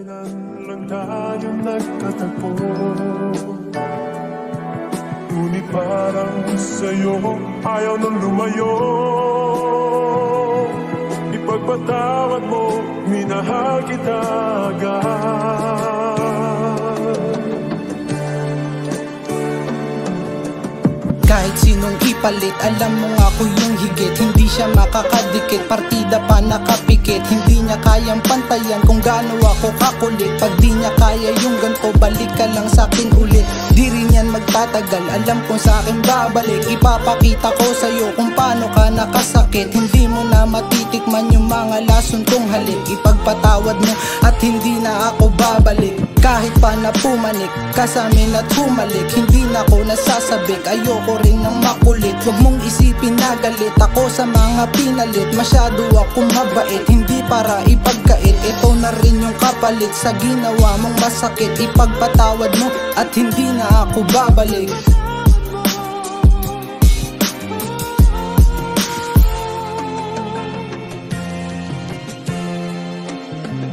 Kailan lang tayo nagkatagpo, ngunit parang sa'yo ayaw nang lumayo. Ipagpatawad mo, minahal kita agad. Kahit sinong ipalit, alam mo nga ako yung higit. Hindi siya makakadikit, partida pa nakapikit. Hindi niya kayang pantayan kung gaano ako kakulit. Pag di niya kaya yung ganito, balik ka lang sa'kin ulit. Di rin yan magtatagal, alam kong sa'kin babalik. Ipapakita ko sa'yo kung paano ka nakasakit. Hindi mo na matitikman yung mga lason kong halik. Ipagpatawad mo at hindi na ako babalik. Kahit pa na pumanik ka sa'min at humalik, hindi na ako nasasabik, ayoko rin ng makulit. Huwag mong isipin na galit ako sa mga pinalit. Masyado akong mabait, hindi para ipagkait. Ito na rin yung kapalit sa ginawa mong masakit. Ipagpatawad mo at hindi na ako babalik.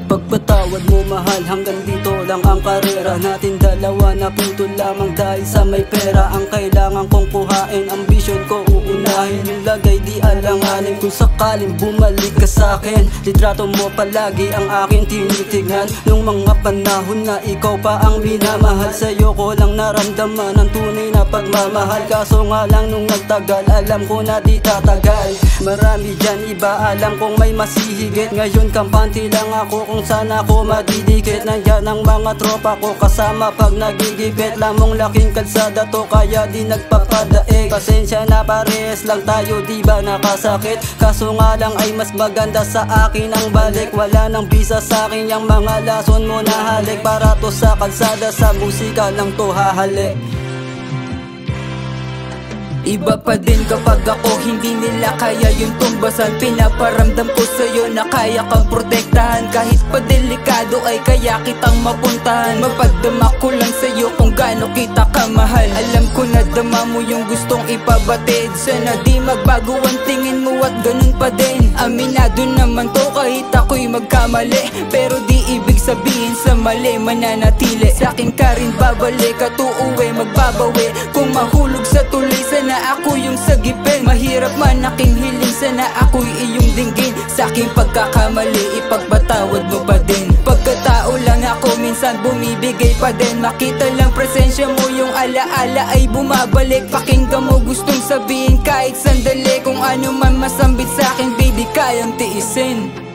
Pagpatawad mo mahal, hanggang dito lang ang karera natin dalawa. Naputol lamang dahil sa may pera. Ang kailangan kong kuhain, ambisyon ko uunahin. Yung lagay di alanganin, kung sakaling bumalik ka sa'kin. Litrato mo palagi ang aking tinitignan. Nung mga panahon na ikaw pa ang minamahal, sa'yo ko lang naramdaman ang tunay na pagmamahal. Kaso nga lang nung nagtagal, alam ko na di tatagal. Marami dyan iba, alam kong may masihigit. Ngayon kampante lang ako kung sana ako madidikit. Nandyan ang mga tropa ko kasama pag nagigipit. Lamong laking kalsada to kaya di nagpapadaig. Pasensya na pares lang tayo di ba nakasakit. Kaso nga lang ay mas maganda sa akin ang balik. Wala nang bisa sa akin yung mga lason mo na halik. Para to sa kalsada, sa musika lang to hahalik. Iba pa din kapag ako hindi nila kaya yung tumbasan. Pinaparamdam ko sa'yo na kaya kang protektahan. Kahit pa delikado ay kaya kitang mapuntahan. Mapadama ko lang sa'yo kung gaano kita kamahal. Alam ko na dama mo yung gustong ipabatid. Sana di magbago ang tingin mo at ganun pa din. Aminado naman to kahit ako'y magkamali. Pero di ibig sabihin sa mali mananatili. Sa'kin ka rin babalik at uuwi magbabawi. Kung mahulog sa tuloy sana ako yung sagipin. Mahirap man aking hiling, sana ako'y iyong dinggin. Sa'king pagkakamali, ipagpatawad mo pa din. Pagkatao lang ako, minsan bumibigay pa din. Makita lang presensya mo, yung alaala ay bumabalik. Pakinggan mo gustong sabihin kahit sandali. Kung ano man masambit sa'kin, baby, kayang tiisin.